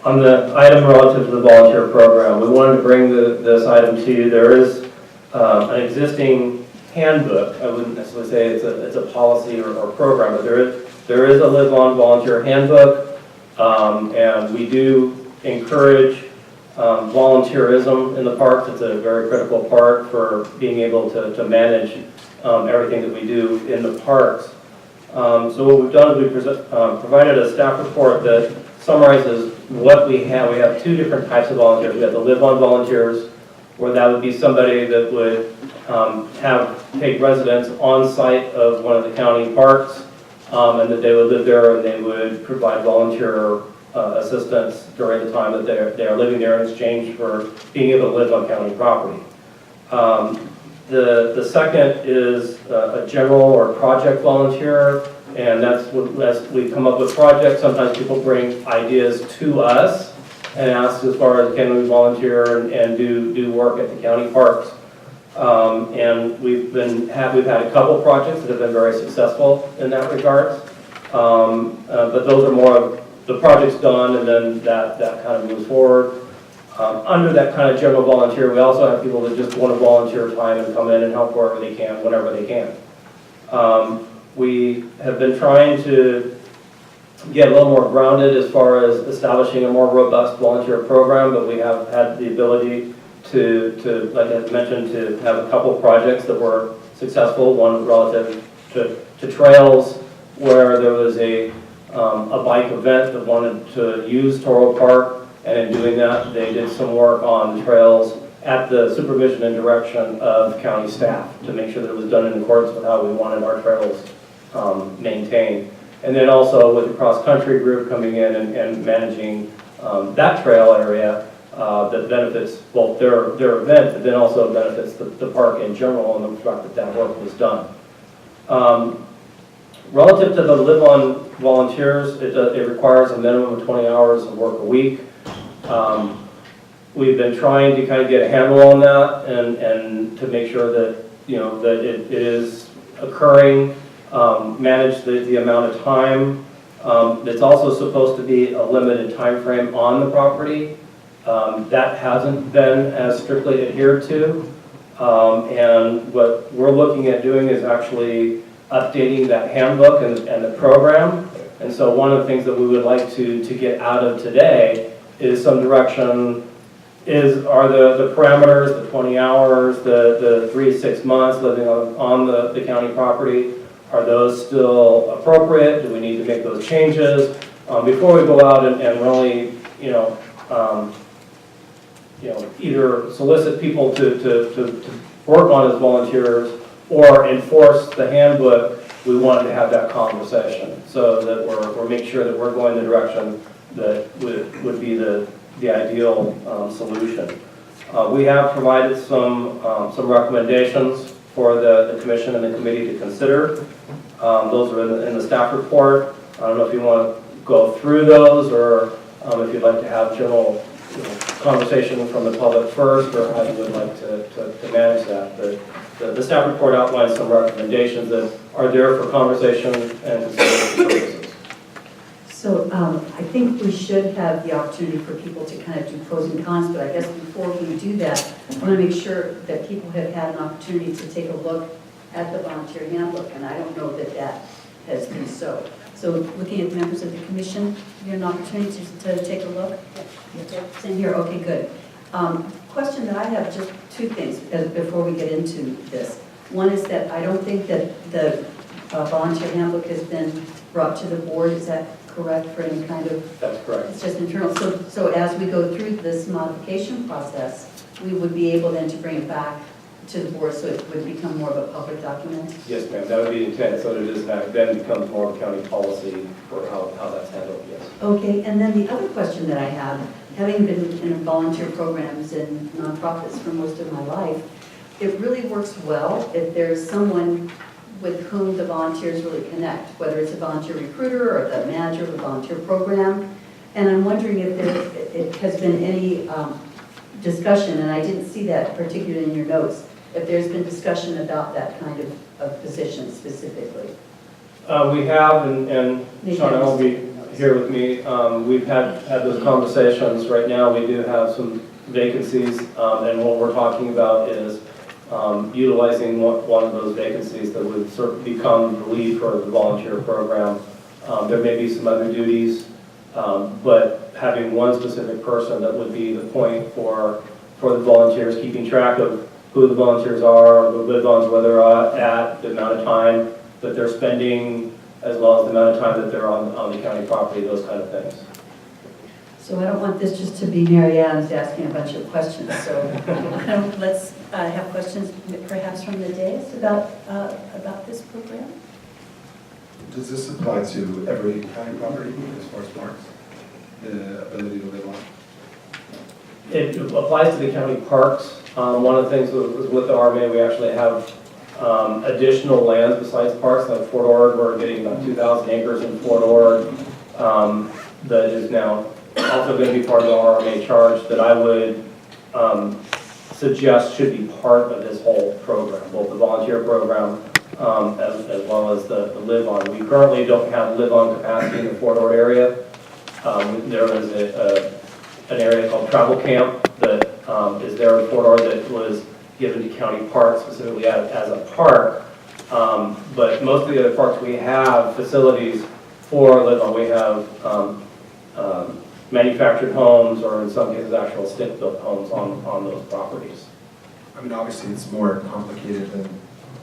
On the item relative to the volunteer program, we wanted to bring this item to you. There is an existing handbook. I wouldn't necessarily say it's a policy or program, but there is a Live On Volunteer Handbook, and we do encourage volunteerism in the parks. It's a very critical part for being able to manage everything that we do in the parks. So what we've done is we've provided a staff report that summarizes what we have. We have two different types of volunteers. We have the Live On volunteers, where that would be somebody that would take residence on site of one of the county parks, and that they would live there and they would provide volunteer assistance during the time that they are living there in exchange for being able to live on county property. The second is a general or project volunteer, and that's as we come up with projects. Sometimes people bring ideas to us and ask as far as can we volunteer and do work at the county parks. And we've had a couple projects that have been very successful in that regard. But those are more of the project's done, and then that kind of moves forward. Under that kind of general volunteer, we also have people that just want to volunteer time and come in and help wherever they can, whenever they can. We have been trying to get a little more grounded as far as establishing a more robust volunteer program, but we have had the ability to like I mentioned, to have a couple of projects that were successful. One relative to trails, where there was a bike event that wanted to use Toro Park, and in doing that, they did some work on the trails at the supervision and direction of county staff to make sure that it was done in accordance with how we wanted our trails maintained. And then also with the cross-country group coming in and managing that trail area that benefits both their event, but then also benefits the park in general, and the fact that work was done. Relative to the Live On volunteers, it requires a minimum of 20 hours of work a week. We've been trying to kind of get a handle on that and to make sure that that it is occurring, manage the amount of time. It's also supposed to be a limited time frame on the property. That hasn't been as strictly adhered to, and what we're looking at doing is actually updating that handbook and the program. And so one of the things that we would like to get out of today is some direction. Are the parameters, the 20 hours, the 3 to 6 months living on the county property, are those still appropriate? Do we need to make those changes before we go out and really either solicit people to work on as volunteers or enforce the handbook? We wanted to have that conversation so that we're making sure that we're going the direction that would be the ideal solution. We have provided some recommendations for the commission and the committee to consider. Those are in the staff report. I don't know if you want to go through those, or if you'd like to have general conversation from the public first, or how you would like to manage that. But the staff report outlines some recommendations that are there for conversation and consideration purposes. So I think we should have the opportunity for people to kind of do pros and cons, but I guess before we do that, I want to make sure that people have had an opportunity to take a look at the volunteer handbook, and I don't know that has been so. So looking at members of the commission, you have an opportunity to take a look? It's in here, okay, good. Question that I have, just two things before we get into this. One is that I don't think that the volunteer handbook has been brought to the board. Is that correct, for any kind of? That's correct. It's just internal. So as we go through this modification process, we would be able then to bring it back to the board, so it would become more of a public document? Yes, ma'am. That would be the intent, so that it is then becomes more of a county policy for how that's handled, yes. Okay, and then the other question that I have, having been in volunteer programs and nonprofits for most of my life, it really works well if there's someone with whom the volunteers really connect, whether it's a volunteer recruiter or the manager of a volunteer program. And I'm wondering if there has been any discussion, and I didn't see that particularly in your notes, if there's been discussion about that kind of position specifically. We have, and Sean, I won't be here with me. We've had those conversations. Right now, we do have some vacancies, and what we're talking about is utilizing one of those vacancies that would sort of become the lead for the volunteer program. There may be some other duties, but having one specific person that would be the point for the volunteers, keeping track of who the volunteers are, the live ons, where they're at, the amount of time that they're spending, as well as the amount of time that they're on the county property, those kind of things. So I don't want this just to be Mary Adams asking a bunch of questions, so let's have questions perhaps from the dais about this program. Does this apply to every county property as far as parks? The ability to live on? It applies to the county parks. One of the things with the RMA, we actually have additional lands besides parks, like Fort Ord. We're getting about 2,000 acres in Fort Ord that is now also going to be part of the RMA charge that I would suggest should be part of this whole program, both the volunteer program as well as the live-on. We currently don't have live-on capacity in the Fort Ord area. There is an area called Travel Camp that is there in Fort Ord that was given to county parks specifically as a park. But most of the other parks, we have facilities for live-on. We have manufactured homes, or in some cases actual stick-built homes on those properties. I mean, obviously it's more complicated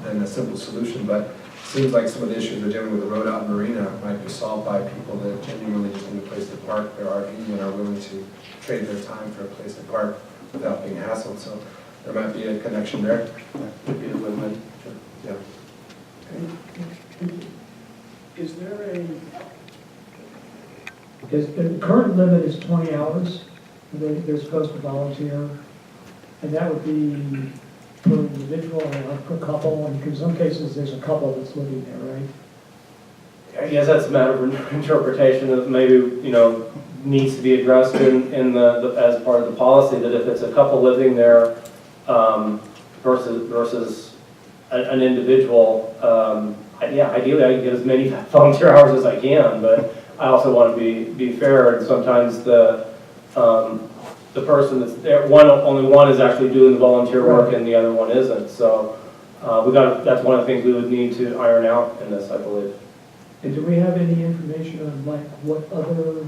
than a simple solution, but it seems like some of the issues we're dealing with the road out in Marina might be solved by people that genuinely just need a place to park their RV and are willing to trade their time for a place to park without being hassled. So there might be a connection there. Would be a win-win. Yeah. Is there the current limit is 20 hours, they're supposed to volunteer, and that would be per individual or per couple, and in some cases there's a couple that's living there, right? I guess that's a matter of interpretation that maybe, needs to be addressed in the as part of the policy, that if it's a couple living there versus an individual, ideally I can get as many volunteer hours as I can, but I also want to be fair, and sometimes the person that's there, only one is actually doing the volunteer work and the other one isn't. So that's one of the things we would need to iron out in this, I believe. And do we have any information on like what other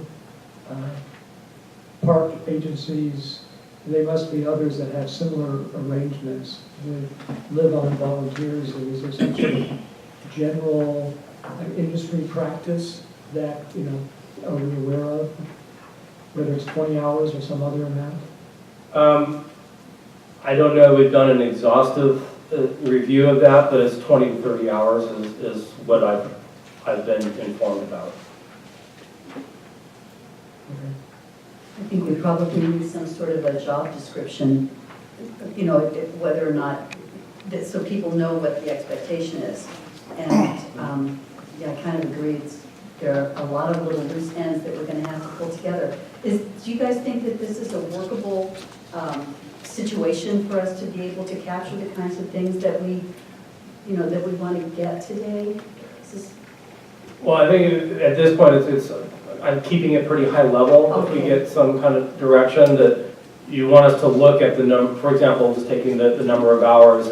park agencies, there must be others that have similar arrangements with live-on volunteers, and is there some sort of general industry practice that, are we aware of, whether it's 20 hours or some other amount? I don't know, we've done an exhaustive review of that, but it's 20 to 30 hours is what I've been informed about. Okay. I think we probably need some sort of a job description, whether or not, so people know what the expectation is. And I kind of agree, there are a lot of little loose ends that we're going to have to pull together. Do you guys think that this is a workable situation for us to be able to capture the kinds of things that we want to get today? Well, I think at this point, I'm keeping it pretty high level. Okay. If we get some kind of direction that you want us to look at the number, for example, just taking the number of hours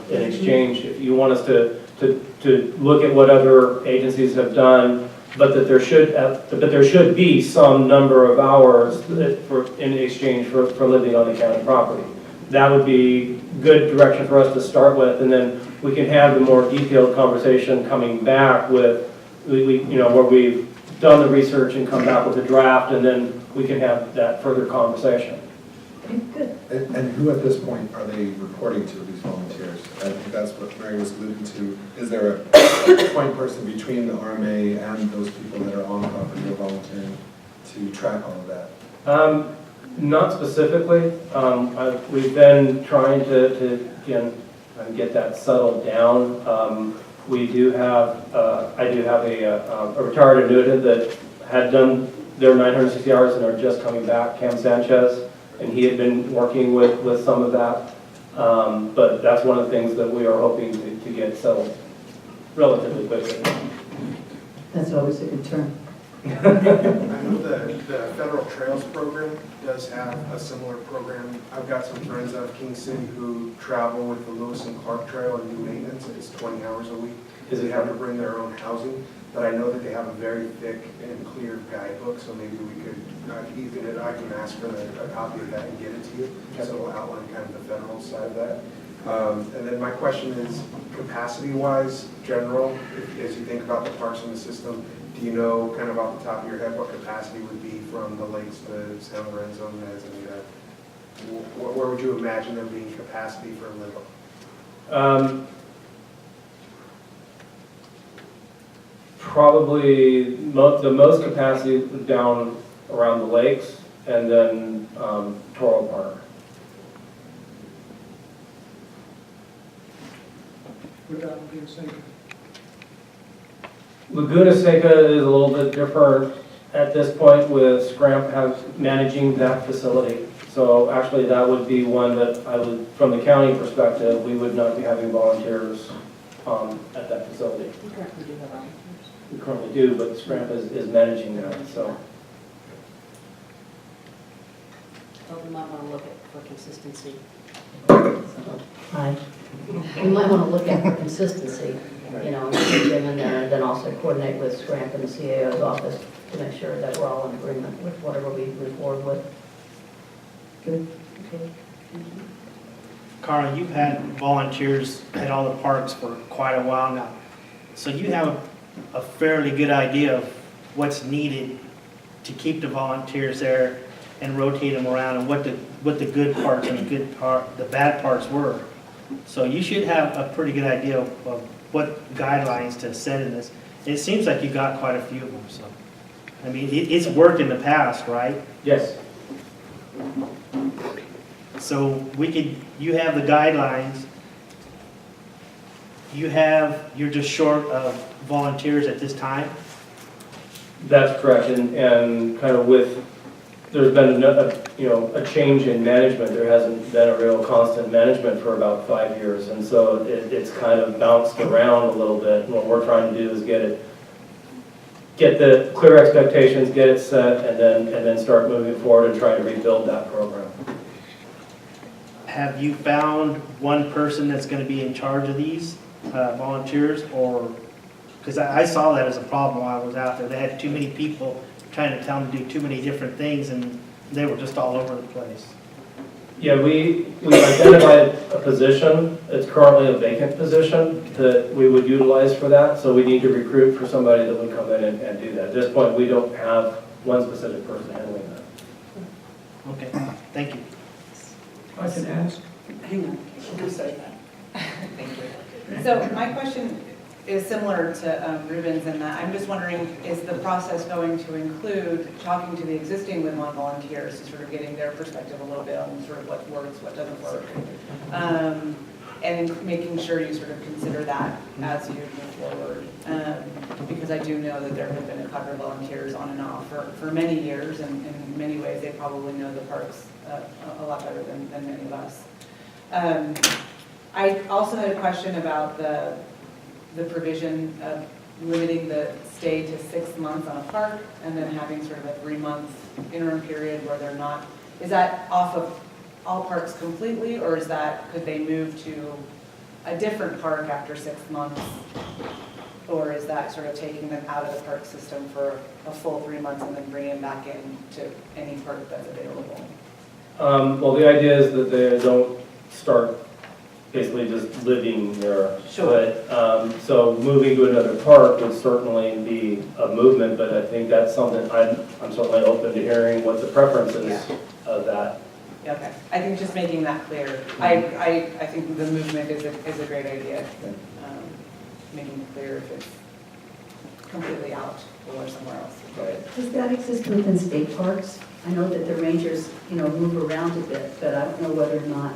in exchange, if you want us to look at what other agencies have done, but that there should be some number of hours in exchange for living on the county property. That would be good direction for us to start with, and then we can have the more detailed conversation coming back with, where we've done the research and come back with a draft, and then we can have that further conversation. Okay, good. And who at this point are they reporting to, these volunteers? I think that's what Mary was alluding to. Is there a point person between the RMA and those people that are on the property or volunteering to track all of that? Not specifically. We've been trying to get that settled down. We do have, I do have a retired annuitant that had done their 960 hours and are just coming back, Cam Sanchez, and he had been working with some of that. But that's one of the things that we are hoping to get settled relatively quickly. That's always a good term. I know the Federal Trails Program does have a similar program. I've got some friends out of King City who travel with the Lewis and Clark Trail and do maintenance. It's 20 hours a week. They have to bring their own housing, but I know that they have a very thick and clear guidebook, so maybe we could, I can ask for a copy of that and get it to you. So it'll outline kind of the federal side of that. And then my question is, capacity-wise, general, as you think about the parks in the system, do you know kind of off the top of your head what capacity would be from the lakes to San Lorenzo and Manzanita? Where would you imagine there being capacity for Limbo? Probably the most capacity down around the lakes, and then Toro Park. What about Laguna Seca? Laguna Seca is a little bit different at this point with Scramp managing that facility. So actually that would be one that I would, from the county perspective, we would not be having volunteers at that facility. We currently do have volunteers. We currently do, but Scramp is managing that, so. But we might want to look at for consistency. Hi. We might want to look at for consistency, you know, and put them in there, and then also coordinate with Scramp and the CAO's office to make sure that we're all in agreement with whatever we move forward with. Good. Okay. Carl, you've had volunteers at all the parks for quite a while now. So you have a fairly good idea of what's needed to keep the volunteers there and rotate them around, and what the good parts and the bad parts were. So you should have a pretty good idea of what guidelines to set in this. It seems like you got quite a few of them, so. I mean, it's worked in the past, right? Yes. So you have the guidelines. You're just short of volunteers at this time? That's correct, and kind of there's been a change in management. There hasn't been a real constant management for about 5 years, and so it's kind of bounced around a little bit. And what we're trying to do is get the clear expectations, get it set, and then start moving forward and trying to rebuild that program. Have you found one person that's going to be in charge of these volunteers, or because I saw that as a problem while I was out there. They had too many people trying to tell them to do too many different things, and they were just all over the place. Yeah, we identified a position. It's currently a vacant position that we would utilize for that, so we need to recruit for somebody that would come in and do that. At this point, we don't have one specific person handling that. Okay, thank you. I can ask. Hang on, she'll say that. Thank you. So my question is similar to Ruben's in that I'm just wondering, is the process going to include talking to the existing Win One volunteers and sort of getting their perspective a little bit on sort of what works, what doesn't work? And making sure you sort of consider that as you move forward. Because I do know that there have been a couple of volunteers on and off for many years, and in many ways they probably know the parks a lot better than many of us. I also had a question about the provision of limiting the stay to 6 months on a park and then having sort of a 3-month interim period where they're not, is that off of all parks completely, or is that, could they move to a different park after 6 months? Or is that sort of taking them out of the park system for a full 3 months and then bringing them back in to any park that's available? Well, the idea is that they don't start basically just living there. Sure. But, so moving to another park would certainly be a movement, but I think that's something I'm certainly open to hearing what the preference is of that. Okay, I think just making that clear. I think the movement is a great idea. Making it clear if it's completely out or somewhere else. Does that exist within state parks? I know that the rangers, move around a bit, but I don't know whether or not,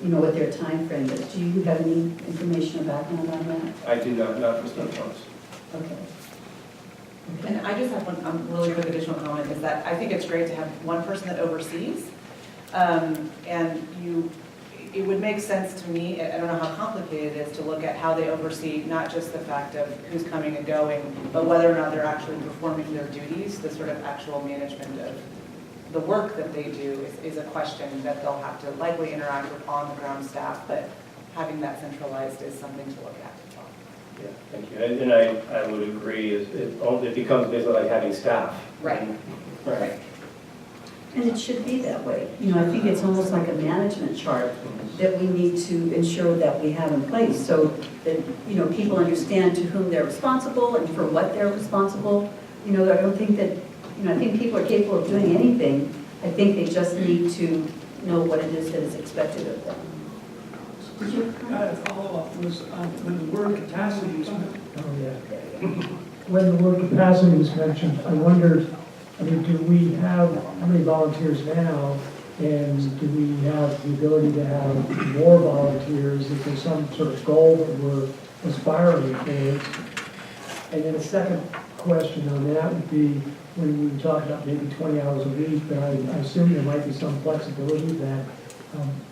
what their time frame is. Do you have any information or background on that? I do not for state parks. Okay. And I just have one really quick additional comment, is that I think it's great to have one person that oversees. And it would make sense to me, I don't know how complicated it is, to look at how they oversee not just the fact of who's coming and going, but whether or not they're actually performing their duties, the sort of actual management of the work that they do is a question that they'll have to likely interact with on-the-ground staff, but having that centralized is something to look at as well. Yeah, thank you. And I would agree, it becomes basically like having staff. Right. Right. And it should be that way. You know, I think it's almost like a management chart that we need to ensure that we have in place so that, you know, people understand to whom they're responsible and for what they're responsible. You know, I don't think that, you know, I think people are capable of doing anything. I think they just need to know what it is that is expected of them. Did you? A follow-up was when the word capacity was mentioned. Oh, yeah. When the word capacity was mentioned, I wondered, I mean, do we have, how many volunteers now? And do we have the ability to have more volunteers? Is there some sort of goal that we're aspiring towards? And then a second question on that would be, when we talk about maybe 20 hours a week, but I assume there might be some flexibility that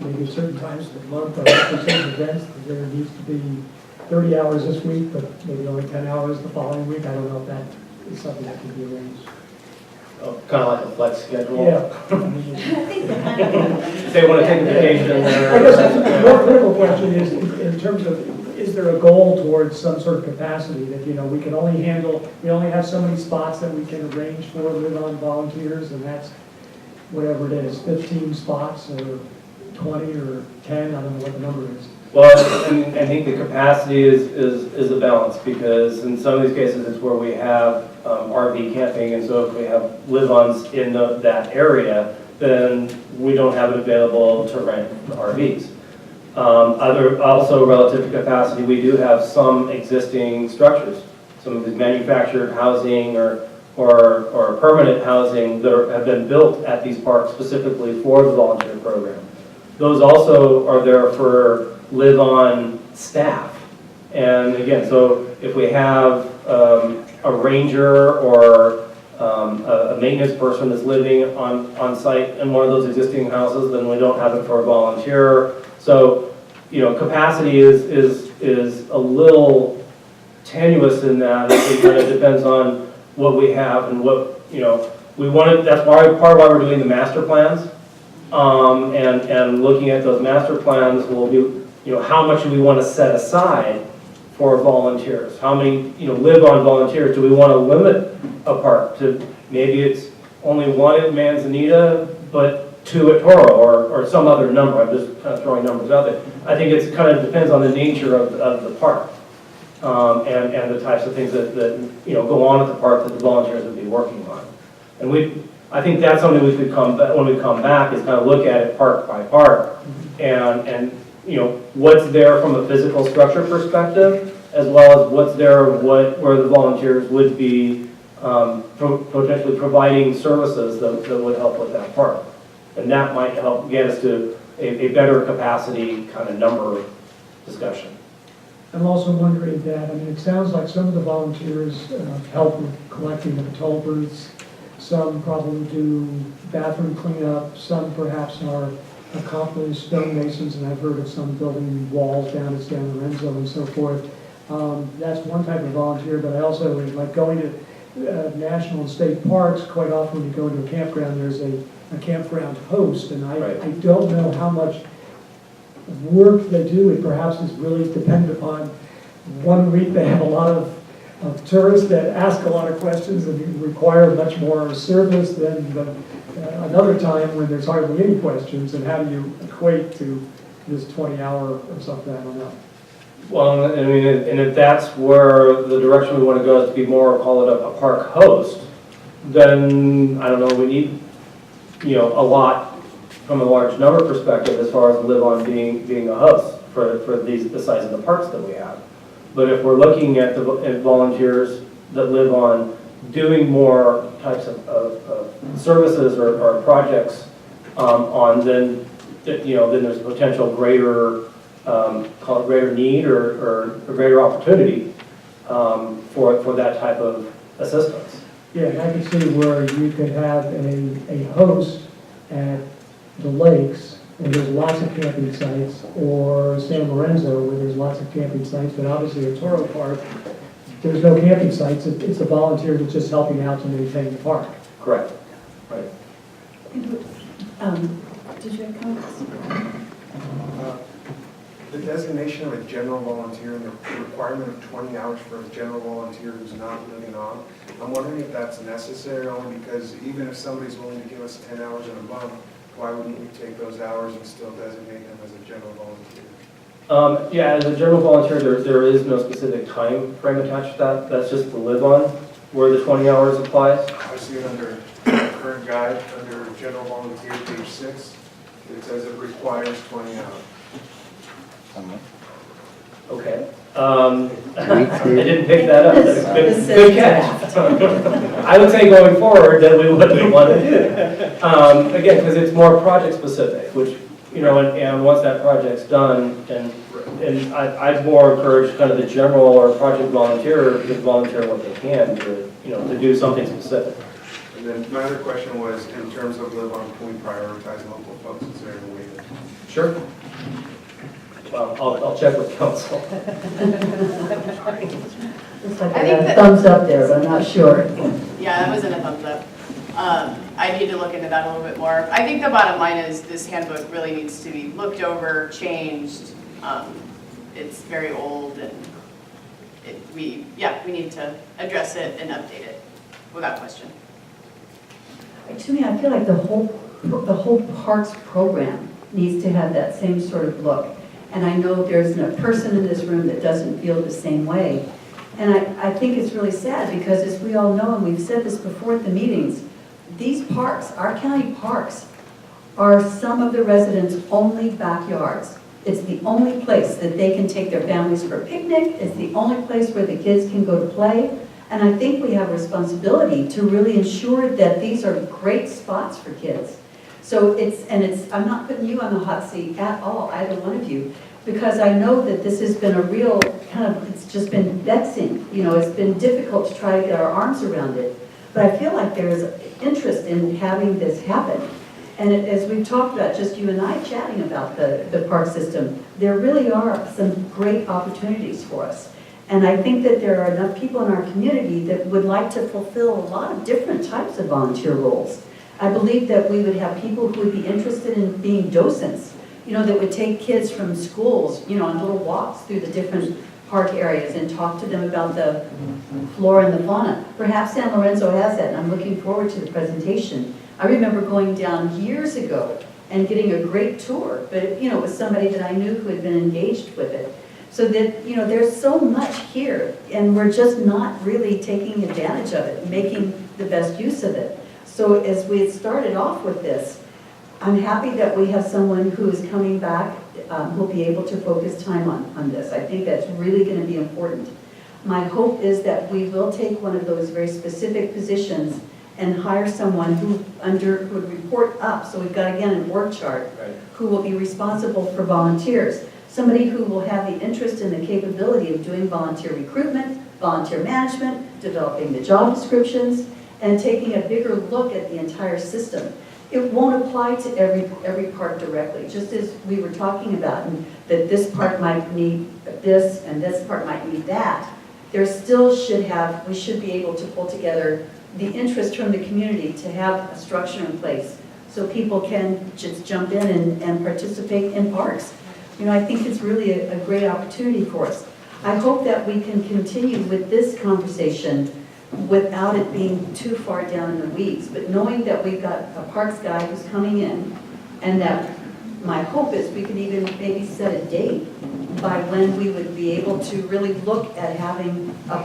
maybe at certain times of the month or for certain events, that there needs to be 30 hours this week, but maybe only 10 hours the following week. I don't know if that is something that can be arranged. Oh, kind of like a flex schedule. Yeah. I think the kind of. If they want to take a vacation I guess the more critical question is, in terms of, is there a goal towards some sort of capacity that, you know, we can only handle, we only have so many spots that we can arrange for live-on volunteers, and that's whatever it is, 15 spots or 20 or 10, I don't know what the number is. Well, and I think the capacity is a balance, because in some of these cases, it's where we have RV camping, and so if we have live-ons in that area, then we don't have it available to rent RVs. Also relative to capacity, we do have some existing structures, some of these manufactured housing or permanent housing that have been built at these parks specifically for the volunteer program. Those also are there for live-on staff. And again, so if we have a ranger or a maintenance person that's living on site in one of those existing houses, then we don't have it for a volunteer. So, you know, capacity is a little tenuous in that. It kind of depends on what we have and what, you know, we wanted. That's part of why we're doing the master plans. And looking at those master plans will be, you know, how much do we want to set aside for volunteers? How many, you know, live-on volunteers do we want to limit a park to? Maybe it's only one at Manzanita, but 2 at Toro, or some other number. I'm just kind of throwing numbers out there. I think it kind of depends on the nature of the park and the types of things that you know go on at the park that the volunteers would be working on. And I think that's something we could when we come back is kind of look at it park by park and you know what's there from a physical structure perspective, as well as what's there where the volunteers would be potentially providing services that would help with that park. And that might help get us to a better capacity kind of number discussion. I'm also wondering that, I mean, it sounds like some of the volunteers help with collecting the toll booths. Some probably do bathroom cleanup. Some perhaps are accomplished stonemasons, and I've heard of some building walls down at San Lorenzo and so forth. That's one type of volunteer, but I also, like going to national and state parks, quite often when you go into a campground, there's a campground host, and I don't know how much work they do. It perhaps is really dependent upon one week they have a lot of tourists that ask a lot of questions and require much more service than another time when there's hardly any questions, and how do you equate to this 20-hour or something, I don't know. Well, I mean, and if that's where the direction we want to go is to be more, call it a park host, then, I don't know, we need, you know, a lot from a large number perspective as far as live-on being a host for the size of the parks that we have. But if we're looking at at volunteers that live on doing more types of services or projects then you know, then there's a potential greater, call it greater need or greater opportunity for that type of assistance. Yeah, and I can see where you could have a host at the lakes where there's lots of camping sites, or San Lorenzo, where there's lots of camping sites, but obviously at Toro Park, there's no camping sites, it's a volunteer that's just helping out to maintain the park. Correct. Right. Did you have comments? The designation of a general volunteer and the requirement of 20 hours for a general volunteer who's not living on, I'm wondering if that's necessary, only because even if somebody's willing to give us 10 hours in a month, why wouldn't we take those hours and still designate them as a general volunteer? Yeah, as a general volunteer, there is no specific time frame attached to that. That's just to live on, where the 20 hours applies. I see it under the current guide, under general volunteer, page 6. It says it requires 20 hours. Okay. I didn't pick that up. That's a This good says catch. I would say going forward that we wouldn't want to do that. Again, because it's more project specific, which, you know, and once that project's done, and I'd more encourage kind of the general or project volunteer to volunteer what they can to, you know, to do something specific. And then my other question was, in terms of live on, can we prioritize local folks? Is there a way to? Sure. Well, I'll check with council. Looks like I I think got a that- thumbs up there, but I'm not sure. Yeah, that wasn't a thumbs up. I need to look into that a little bit more. I think the bottom line is this handbook really needs to be looked over, changed. It's very old and we need to address it and update it without question. To me, I feel like the whole parks program needs to have that same sort of look. And I know there's no person in this room that doesn't feel the same way. And I think it's really sad because as we all know, and we've said this before at the meetings, these parks, our county parks, are some of the residents' only backyards. It's the only place that they can take their families for a picnic. It's the only place where the kids can go to play. And I think we have a responsibility to really ensure that these are great spots for kids. So I'm not putting you on the hot seat at all, either one of you, because I know that this has been a real it's just been vexing. You know, it's been difficult to try to get our arms around it. But I feel like there is interest in having this happen. And as we've talked about, just you and I chatting about the park system, there really are some great opportunities for us. And I think that there are enough people in our community that would like to fulfill a lot of different types of volunteer roles. I believe that we would have people who would be interested in being docents, you know, that would take kids from schools, you know, on little walks through the different park areas and talk to them about the flora and the fauna. Perhaps San Lorenzo has that, and I'm looking forward to the presentation. I remember going down years ago and getting a great tour, but, you know, it was somebody that I knew who had been engaged with it. So that, you know, there's so much here, and we're just not really taking advantage of it, making the best use of it. So as we had started off with this, I'm happy that we have someone who is coming back who'll be able to focus time on this. I think that's really going to be important. My hope is that we will take one of those very specific positions and hire someone who would report up. So we've got, again, an org chart, Right. who will be responsible for volunteers. Somebody who will have the interest and the capability of doing volunteer recruitment, volunteer management, developing the job descriptions, and taking a bigger look at the entire system. It won't apply to every park directly, just as we were talking about, and that this park might need this and this park might need that. There still we should be able to pull together the interest from the community to have a structure in place so people can just jump in and participate in parks. You know, I think it's really a great opportunity for us. I hope that we can continue with this conversation without it being too far down in the weeds, but knowing that we've got a parks guy who's coming in, and that my hope is we can even maybe set a date by when we would be able to really look at having a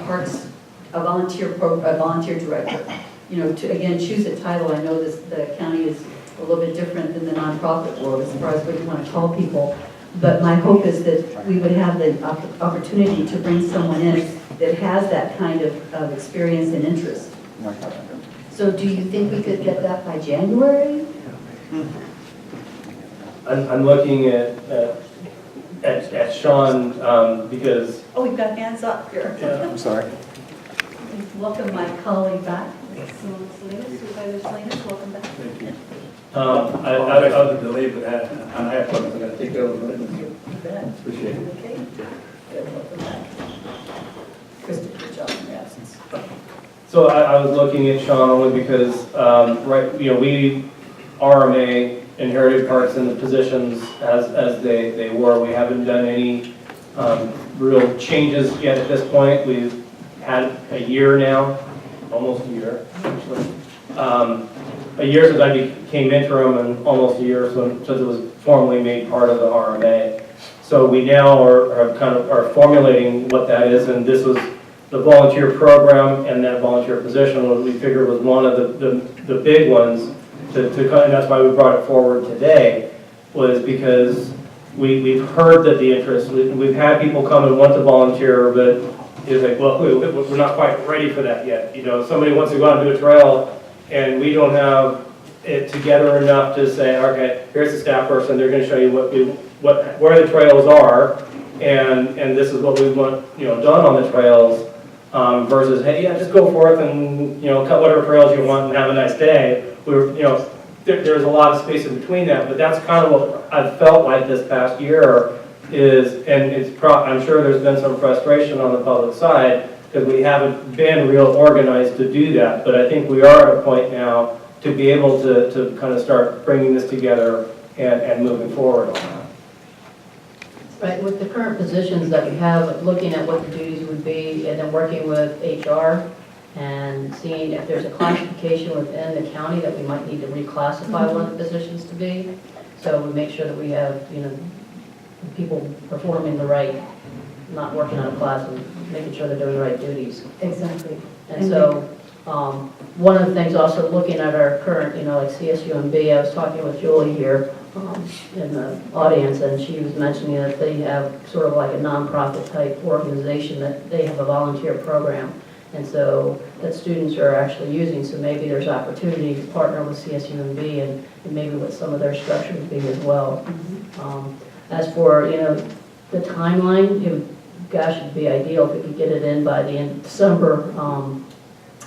volunteer director. You know, to again choose a title. I know the county is a little bit different than the nonprofit world as far as what you want to call people. But my hope is that we would have the opportunity to bring someone in that has that kind of experience and interest. So do you think we could get that by January? I'm looking at Sean because. Oh, we've got hands up here. I'm sorry. Welcome my colleague back. Supervisor Salinas, welcome back. Thank you. I- the delay, but I apologize, I gotta take care of it. Appreciate it. Okay. Good, welcome back. Krista, good job in your absence. So I was looking at Sean only because, right, you know, we, RMA, inherited parks in the positions as they were. We haven't done any real changes yet at this point. We've had a year now, almost a year, actually. A year since I became interim and almost a year since it was formally made part of the RMA. So we now are formulating what that is, and this was the volunteer program and that volunteer position, what we figured was one of the big ones and that's why we brought it forward today, was because we've heard that the interest, we've had people come and want to volunteer, but it's like, well, we're not quite ready for that yet. You know, somebody wants to go out and do a trail, and we don't have it together enough to say, okay, here's the staff person, they're going to show you where the trails are, and this is what we want, you know, done on the trails, versus, hey, yeah, just go forth and, you know, cut whatever trails you want and have a nice day. You know, there's a lot of space in between that, but that's kind of what I've felt like this past year is, and I'm sure there's been some frustration on the public side because we haven't been real organized to do that, but I think we are at a point now to be able to kind of start bringing this together and moving forward on that. Right, with the current positions that we have, looking at what the duties would be, and then working with HR and seeing if there's a classification within the county that we might need to reclassify one of the positions to be. So we make sure that we have, you know, people performing the right, not working out of class and making sure they're doing the right duties. Exactly. And so, one of the things also looking at our current, you know, like CSUMB, I was talking with Julie here in the audience, and she was mentioning that they have sort of like a nonprofit type organization that they have a volunteer program. And so that students are actually using, so maybe there's opportunity to partner with CSUMB and maybe what some of their structures be as well. As for, you know, the timeline, gosh, it'd be ideal if we could get it in by the end of December.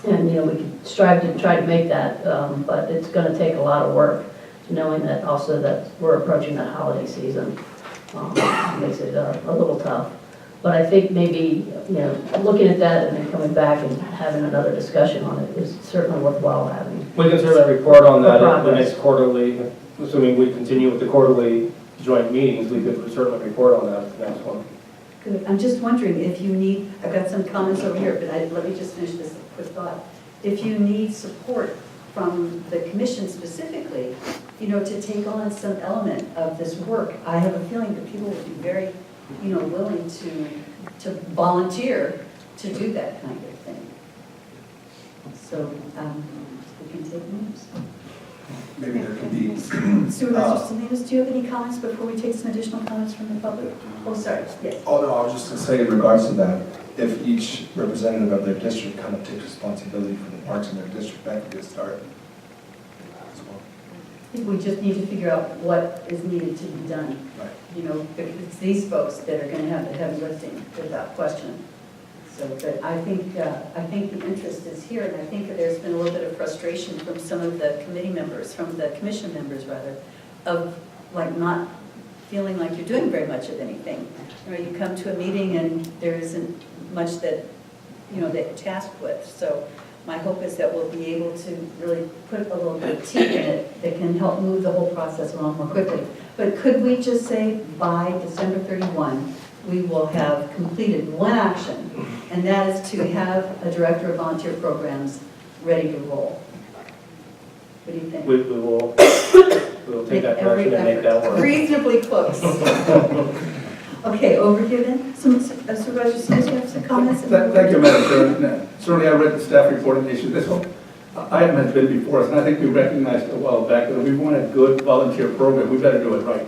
And, you know, we could strive to try to make that, but it's going to take a lot of work, knowing that also that we're approaching that holiday season. Makes it a little tough. But I think maybe, you know, looking at that and then coming back and having another discussion on it is certainly worthwhile having. We can certainly report on that at the next quarterly, assuming we continue with the quarterly joint meetings, we could certainly report on that at the next one. Good. I'm just wondering if you need, I've got some comments over here, but let me just finish this quick thought. If you need support from the commission specifically, you know, to take on some element of this work, I have a feeling that people would be very, you know, willing to volunteer to do that kind of thing. So we can take names. Maybe there could be, Supervisor Salinas, do you have any comments before we take some additional comments from the public? Oh, sorry, yes. oh no, I was just going to say in regards to that, if each representative of their district kind of takes responsibility for the parks in their district, that could be a start as well. I think we just need to figure out what is needed to be done. Right. You know, it's these folks that are going to have the heavy lifting without question. So, but I think the interest is here, and I think that there's been a little bit of frustration from some of the committee members, from the commission members rather, of like not feeling like you're doing very much of anything. You know, you come to a meeting and there isn't much that, you know, that you're tasked with. So my hope is that we'll be able to really put a little bit of teeth in it that can help move the whole process along more quickly. But could we just say by December 31, we will have completed one action, and that is to have a director of volunteer programs ready to roll? What do you think? We will take that direction and make that work. Reasonably close. Okay, over here then. Supervisor Smith, you have some comments? Thank you, Madam Chair. Certainly, I read the staff report and issue. This whole item has been before us, and I think we recognized a while back that we want a good volunteer program. We better do it right.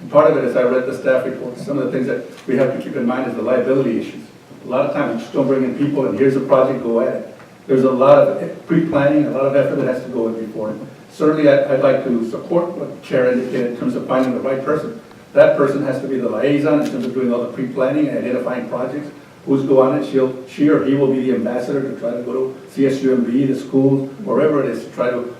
And part of it is I read the staff report. Some of the things that we have to keep in mind is the liability issues. A lot of times, you just don't bring in people, and here's a project, go at it. There's a lot of pre-planning, a lot of effort that has to go in before it. Certainly, I'd like to support what the Chair indicated in terms of finding the right person. That person has to be the liaison in terms of doing all the pre-planning and identifying projects. Who's go on it, she or he will be the ambassador to try to go to CSUMB, the schools, wherever it is, to try to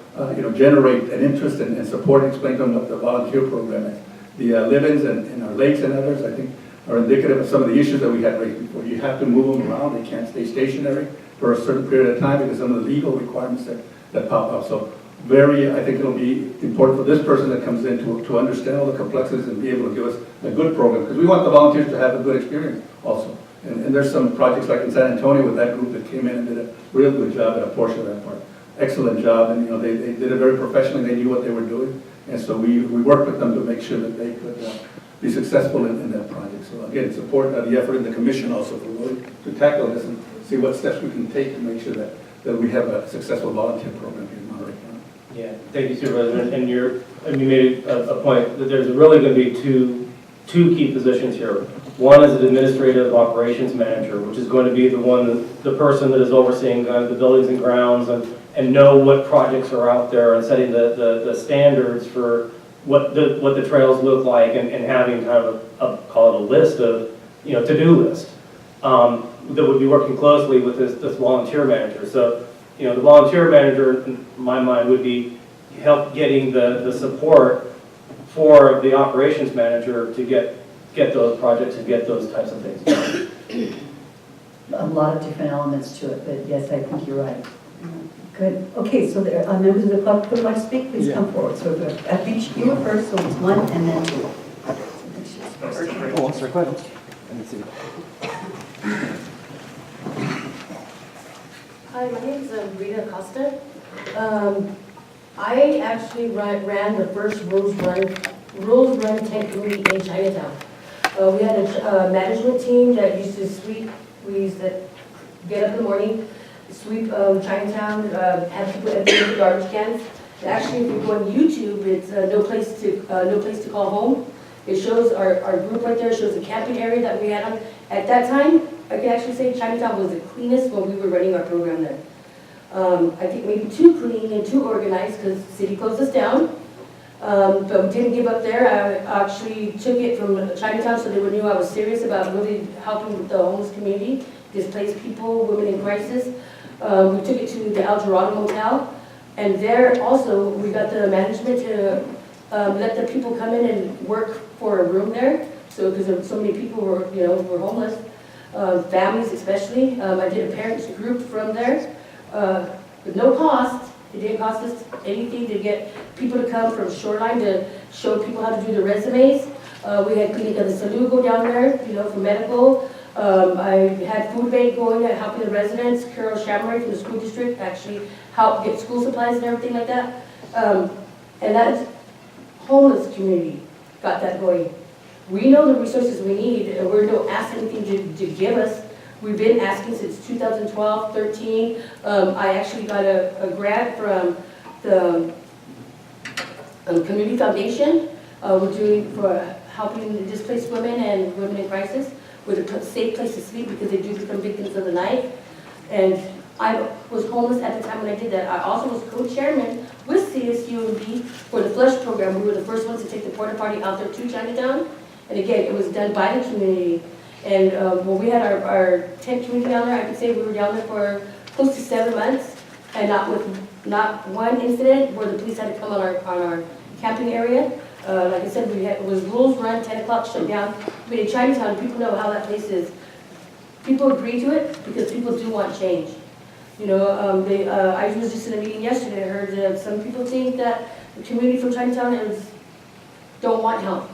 generate an interest and support and explain to them what the volunteer program is. The live-ins and our lakes and others, I think, are indicative of some of the issues that we had raised before. You have to move them around, they can't stay stationary for a certain period of time because some of the legal requirements that pop up. So I think it'll be important for this person that comes in to understand all the complexities and be able to give us a good program, because we want the volunteers to have a good experience also. And there's some projects like in San Antonio with that group that came in and did a real good job at a portion of that part. Excellent job, and they did it very professionally, they knew what they were doing. And so we worked with them to make sure that they could be successful in that project. So again, support the effort in the commission also for willing to tackle this and see what steps we can take to make sure that we have a successful volunteer program here in Monterey County. Yeah, thank you, Supervisor. And you made a point that there's really going to be two key positions here. One is an administrative operations manager, which is going to be the person that is overseeing the buildings and grounds and know what projects are out there and setting the standards for what the trails look like and having kind of call it a list of, to-do list that would be working closely with this volunteer manager. So, the volunteer manager, in my mind, would be help getting the support for the operations manager to get those projects and get those types of things done. A lot of different elements to it, but yes, I think you're right. Good. Okay, so there are members of the club who would like to speak, please come forward. So I think you were first, so it's one and then two. Oh, sorry, go ahead. Let me see. Hi, my name is Rita Costa. I actually ran the first Rules Run tent committee in Chinatown. We had a management team that used to sweep. We used to get up in the morning, sweep Chinatown, have people empty the garbage cans. And actually, if you go on YouTube, it's no place to call home. It shows our group right there. Shows the camping area that we had on. At that time, I can actually say Chinatown was the cleanest when we were running our program there. I think maybe too clean and too organized because the city closed us down. But we didn't give up there. I actually took it from Chinatown so they knew I was serious about really helping with the homeless community, displaced people, women in crisis. We took it to the El Dorado Motel. And there also, we got the management to let the people come in and work for a room there. So, because so many people were homeless, families especially. I did a parents group from there with no cost. It didn't cost us anything to get people to come from Shoreline to show people how to do their resumes. We had Clinica de Salud go down there, for medical. I had food bank going and helping the residents. Carol Shamroy from the school district actually helped get school supplies and everything like that. And that homeless community got that going. We know the resources we need, and we don't ask anything to give us. We've been asking since 2012, 13. I actually got a grant from the Community Foundation. We're doing for helping displaced women and women in crisis with a safe place to sleep because they do become victims of the night. And I was homeless at the time when I did that. I also was co-chairman with CSUMB for the Flush program. We were the first ones to take the porta potty out there to Chinatown. And again, it was done by the community. And when we had our tent community down there, I could say we were down there for close to 7 months, and not one incident where the police had to come on our camping area. Like I said, it was rules run, 10 o'clock shut down. I mean, in Chinatown, people know how that place is. People agree to it because people do want change. I was just in a meeting yesterday. I heard that some people think that the community from Chinatown don't want help.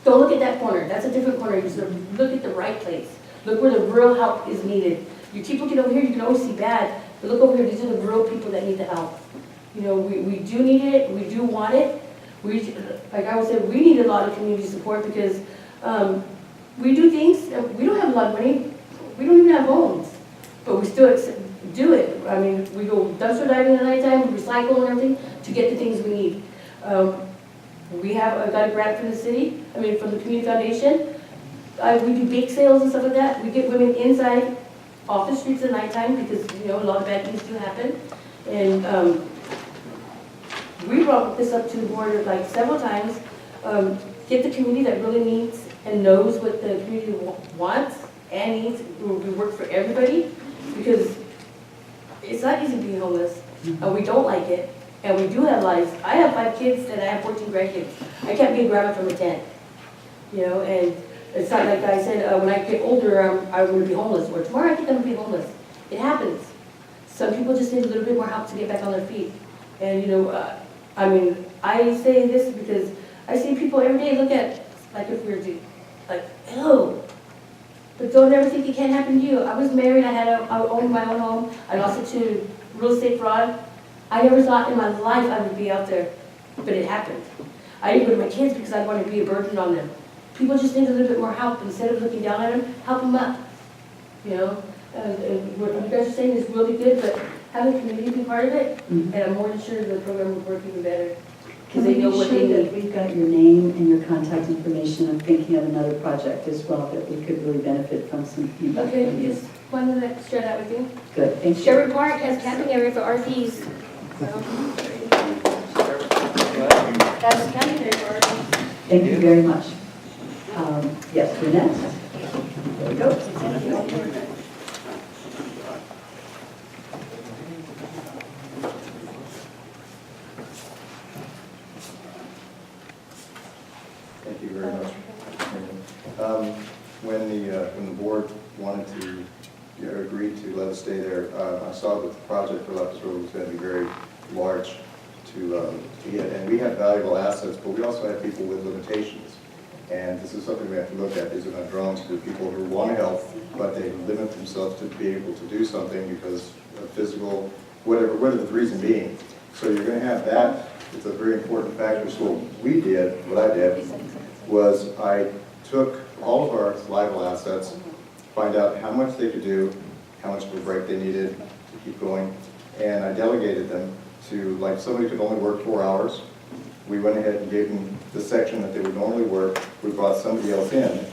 Don't look at that corner. That's a different corner. You just look at the right place. Look where the real help is needed. You keep looking over here, you can always see bad. But look over here, these are the real people that need the help. We do need it. We do want it. Like I was saying, we need a lot of community support because we do things. We don't have a lot of money. We don't even have homes. But we still do it. I mean, we go dumpster diving at nighttime, we recycle and everything to get the things we need. I got a grant from the city, from the Community Foundation. We do bake sales and stuff like that. We get women inside, off the streets at nighttime because, a lot of bad things do happen. And we brought this up to the board several times. Get the community that really needs and knows what the community wants and needs. We work for everybody because it's not easy being homeless. and we don't like it, and we do have lives. I have 5 kids and I have 14 grandkids. I can't be a grandma from a tent, you know, and it's not like I said, when I get older, I'm going to be homeless, or tomorrow I think I'm going to be homeless. It happens. Some people just need a little bit more help to get back on their feet. And, you know, I mean, I say this because I see people every day look at, like if we were to, like, ew. But don't ever think it can't happen to you. I was married, I owned my own home, I lost it to real estate fraud. I never thought in my life I would be out there, but it happened. I didn't go to my kids because I wanted to be a burden on them. People just need a little bit more help. Instead of looking down at them, help them up. You know, what you guys are saying is really good, but having the community be part of it, and I'm more than sure the program will work even better. Can Because we they know be what sure they that need. we've got your name and your contact information? I'm thinking of another project as well that we could really benefit from some feedback. Okay, from you. just wanted to share that with you. Good, thank you. Sherwood Park has camping area for RVs. That's camping area for RVs. Thank you very much. Yes, you're next. There we go. Thank you very much. When the board wanted to, agreed to let us stay there, I saw that the project for Lapis Road was going to be very large to get, and we have valuable assets, but we also have people with limitations. And this is something we have to look at. These are not drones to people who want to help, but they limit themselves to be able to do something because of physical, whatever the reason being. So you're going to have that. It's a very important factor. So what I did, was I took all of our liable assets, find out how much they could do, how much of a break they needed to keep going, and I delegated them to, like, somebody could only work 4 hours. We went ahead and gave them the section that they would normally work. We brought somebody else in,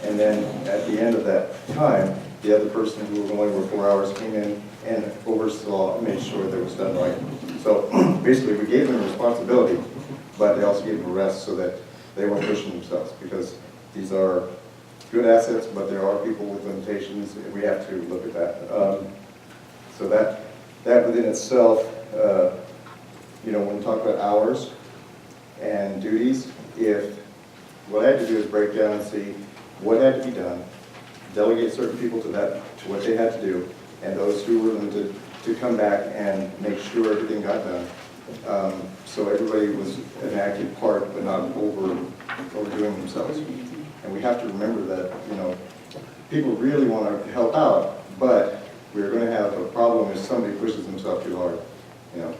and then at the end of that time, the other person who would only work 4 hours came in and oversaw and made sure that it was done right. So basically, we gave them responsibility, but they also gave them a rest so that they weren't pushing themselves, because these are good assets, but there are people with limitations, and we have to look at that. So that within itself, when we talk about hours and duties, what I had to do is break down and see what had to be done, delegate certain people to what they had to do, and those who were limited to come back and make sure everything got done. So everybody was an active part, but not overdoing themselves. And we have to remember that, people really want to help out, but we're going to have a problem if somebody pushes themselves too hard, Yeah,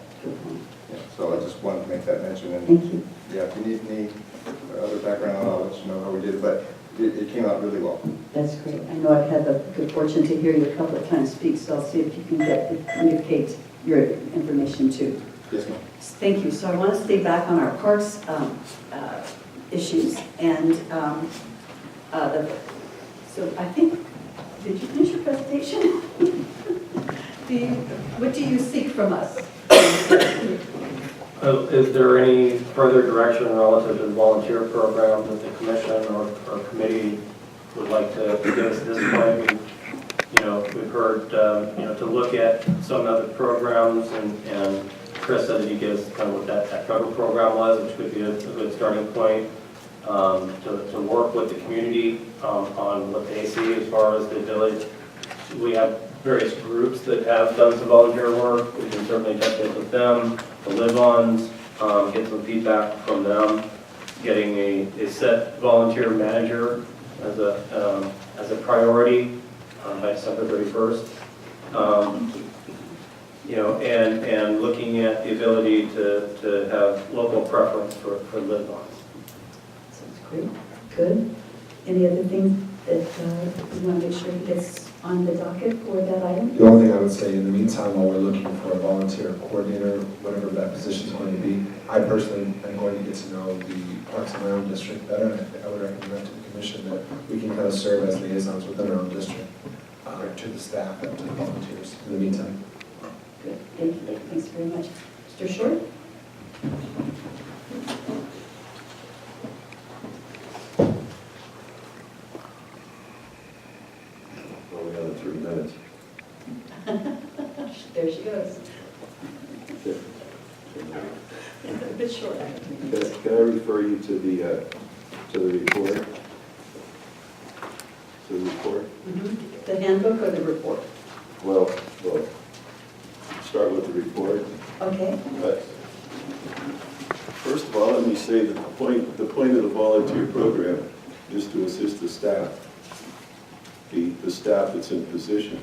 so I just wanted to make that mention. And Thank you. yeah, if you need any other background on it, I'll let you know how we did it, but it came out really well. That's great. I know I've had the good fortune to hear you a couple of times speak, so I'll see if you can communicate your information too. Yes, ma'am. Thank you. So I want to stay back on our parks issues, and so I think, did you finish your presentation? What do you seek from us? Is there any further direction relative to the volunteer program that the commission or committee would like to give us at this point? We've heard, to look at some other programs, and Chris said that he gives kind of what that federal program was, which could be a good starting point, to work with the community on what they see as far as the village. We have various groups that have done some volunteer work. We can certainly touch base with them, the live-ons, get some feedback from them, getting a set volunteer manager as a priority by December 31st. And looking at the ability to have local preference for live-ons. Sounds great. Good. Any other things that you want to make sure gets on the docket for that item? The only thing I would say, in the meantime, while we're looking for a volunteer coordinator, whatever that position is going to be, I personally am going to get to know the parks in my own district better, and I would recommend that to the commission, that we can kind of serve as liaisons within our own district to the staff and to the volunteers in the meantime. Good. Thank you. Thanks very much. Mr. Short? Well, we have 3 minutes. There she goes. Can I refer you to the report? To the report? The handbook or the report? Well, start with the report. Okay. But first of all, let me say that the point of the volunteer program is to assist the staff, the staff that's in position,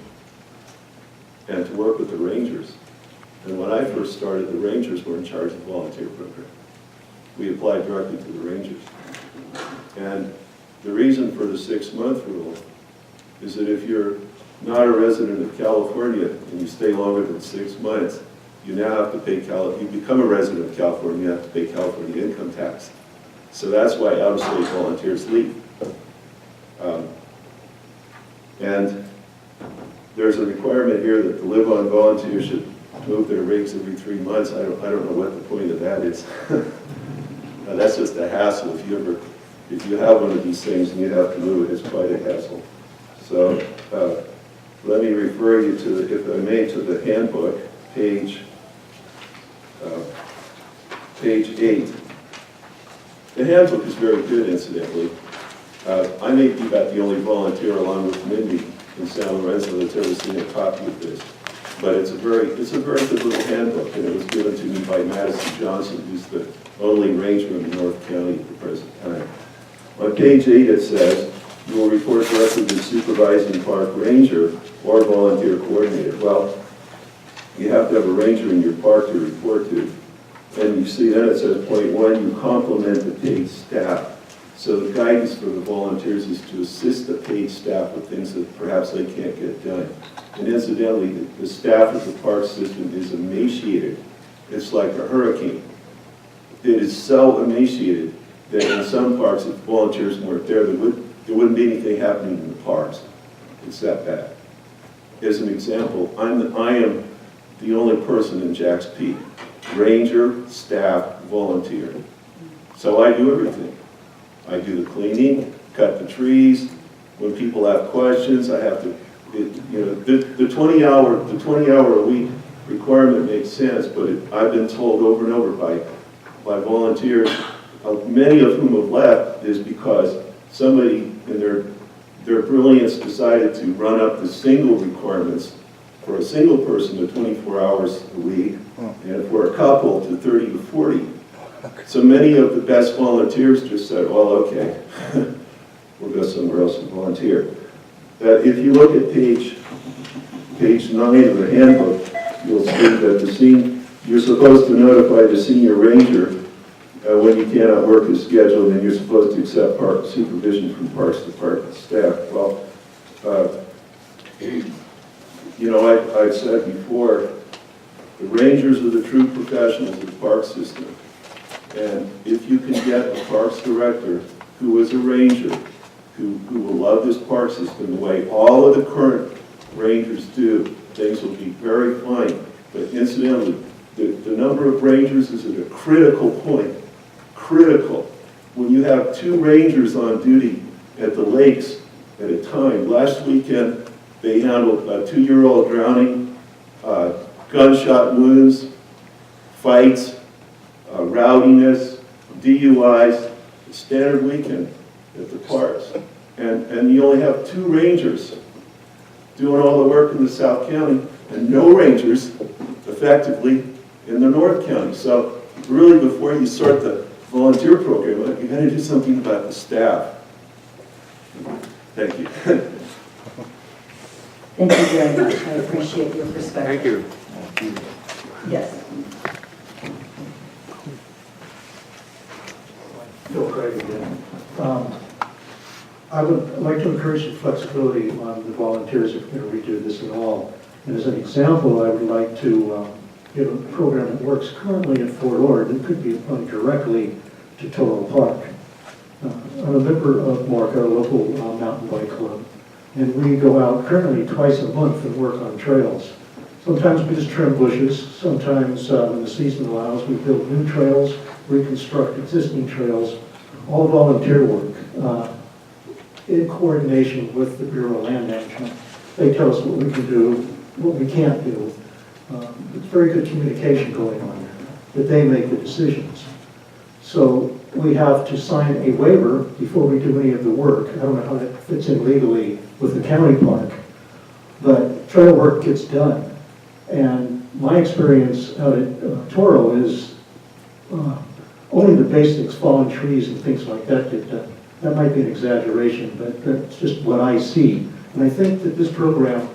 and to work with the rangers. And when I first started, the rangers were in charge of the volunteer program. We applied directly to the rangers. And the reason for the 6-month rule is that if you're not a resident of California and you stay longer than 6 months, you now have to pay you become a resident of California, you have to pay California income tax. So that's why out-of-state volunteers leave. And there's a requirement here that the live-on volunteers should move their rigs every 3 months. I don't know what the point of that is. Now, that's just a hassle. If you have one of these things and you have to move it, it's quite a hassle. So let me refer you to, if I may, to the handbook, page 8. The handbook is very good, incidentally. I may be about the only volunteer, along with Mindy in San Lorenzo, that's ever seen a copy of this. But it's a very good little handbook, and it was given to me by Madison Johnson, who's the only ranger in North County at the present time. On page 8 it says, you will report directly to the supervising park ranger or volunteer coordinator. Well, you have to have a ranger in your park to report to. And you see then it says, point 1, you complement the paid staff. So the guidance for the volunteers is to assist the paid staff with things that perhaps they can't get done. And incidentally, the staff of the park system is emaciated. It's like a hurricane. It is so emaciated that in some parks, if volunteers weren't there, there wouldn't be anything happening in the parks. It's that bad. As an example, I am the only person in Jack's Peak. Ranger, staff, volunteer. So I do everything. I do the cleaning, cut the trees. When people have questions, I have to, the 20-hour a week requirement makes sense, but I've been told over and over by volunteers, many of whom have left, is because somebody in their brilliance decided to run up the single requirements for a single person to 24 hours a week, and for a couple to 30 to 40. So many of the best volunteers just said, well, okay, we'll go somewhere else and volunteer. If you look at page 9 of the handbook, you'll see that you're supposed to notify the senior ranger when you cannot work as scheduled, and you're supposed to accept park supervision from Parks Department staff. Well, I've said before, the rangers are the true professionals of the park system. And if you can get a parks director who is a ranger, who will love this park system the way all of the current rangers do, things will be very fine. But incidentally, the number of rangers is at a critical point. Critical. When you have 2 rangers on duty at the lakes at a time. Last weekend, they handled a 2-year-old drowning, gunshot wounds, fights, rowdiness, DUIs, standard weekend at the parks. And you only have 2 rangers doing all the work in the South County, and no rangers effectively in the North County. So really, before you start the volunteer program, you got to do something about the staff. Thank you. Thank you very much. I appreciate your perspective. Thank you. Yes. Phil Craig again. I would like to encourage some flexibility on the volunteers if we're going to redo this at all. And as an example, I would like to give a program that works currently in Fort Ord that could be applied directly to Toro Park. I'm a member of MARC, our local mountain bike club, and we go out currently twice a month and work on trails. Sometimes we just trim bushes. Sometimes, when the season allows, we build new trails, reconstruct existing trails, all volunteer work in coordination with the Bureau of Land Management. They tell us what we can do, what we can't do. It's very good communication going on there, but they make the decisions. So we have to sign a waiver before we do any of the work. I don't know how that fits in legally with the county park, but trail work gets done. And my experience out at Toro is only the basics, fallen trees and things like that get done. That might be an exaggeration, but that's just what I see. And I think that this program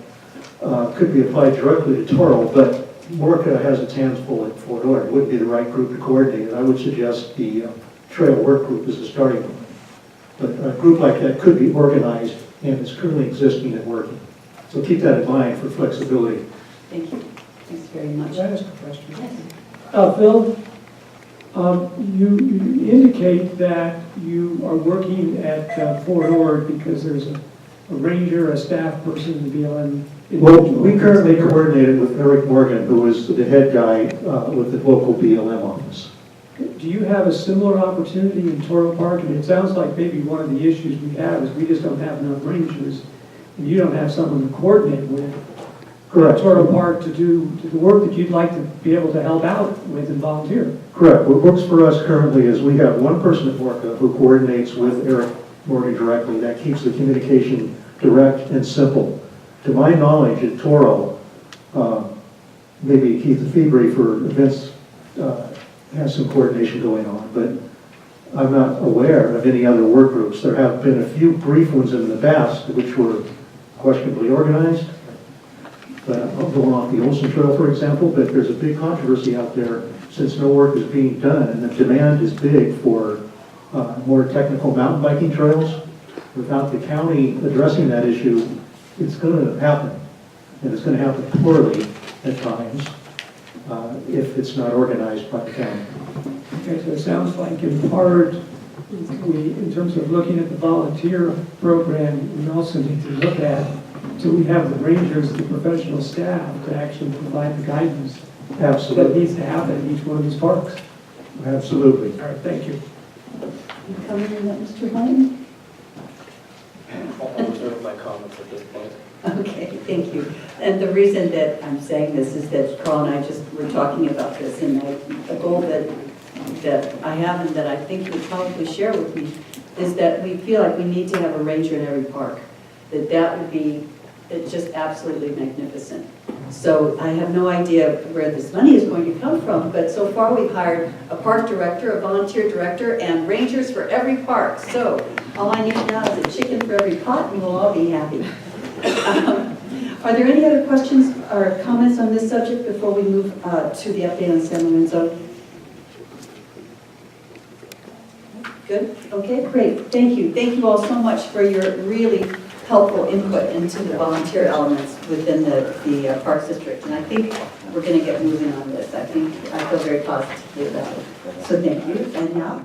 could be applied directly to Toro, but Morca has its hands full at Fort Ord. It wouldn't be the right group to coordinate it. I would suggest the trail work group as a starting point. But a group like that could be organized and is currently existing and working. So keep that in mind for flexibility. Thank you. Thanks very much. Can I ask a question? Yes. Phil, you indicate that you are working at Fort Ord because there's a ranger, a staff person, the BLM. Well, we currently coordinated with Eric Morgan, who is the head guy with the local BLM office. Do you have a similar opportunity in Toro Park? And it sounds like maybe one of the issues we have is we just don't have enough rangers, and you don't have someone to coordinate with. Correct. Toro Park to do the work that you'd like to be able to help out with and volunteer. Correct. What works for us currently is we have one person at Morca who coordinates with Eric Morgan directly. That keeps the communication direct and simple. To my knowledge, at Toro, maybe Keith Lefebvre for events has some coordination going on, but I'm not aware of any other work groups. There have been a few brief ones in the past which were questionably organized. Going off the Olson Trail, for example, but there's a big controversy out there since no work is being done, and the demand is big for more technical mountain biking trails. Without the county addressing that issue, it's going to happen, and it's going to happen poorly at times if it's not organized by the county. Okay, so it sounds like in part, in terms of looking at the volunteer program, we also need to look at, do we have the rangers, the professional staff to actually provide the guidance that Absolutely. needs to happen in each one of these parks? Absolutely. All right, thank you. You covering that, Mr. Hine? I'll reserve my comments at this point. Okay, thank you. And the reason that I'm saying this is that Carl and I just were talking about this, and a goal that I have and that I think you'll probably share with me is that we feel like we need to have a ranger in every park. That would be just absolutely magnificent. So I have no idea where this money is going to come from, but so far we've hired a park director, a volunteer director, and rangers for every park. So all I need now is a chicken for every pot, and we'll all be happy. Are there any other questions or comments on this subject before we move to the update on San Lorenzo? Good? Okay, great. Thank you. Thank you all so much for your really helpful input into the volunteer elements within the Parks District. And I think we're going to get moving on this. I feel very positively about it. So thank you. And now.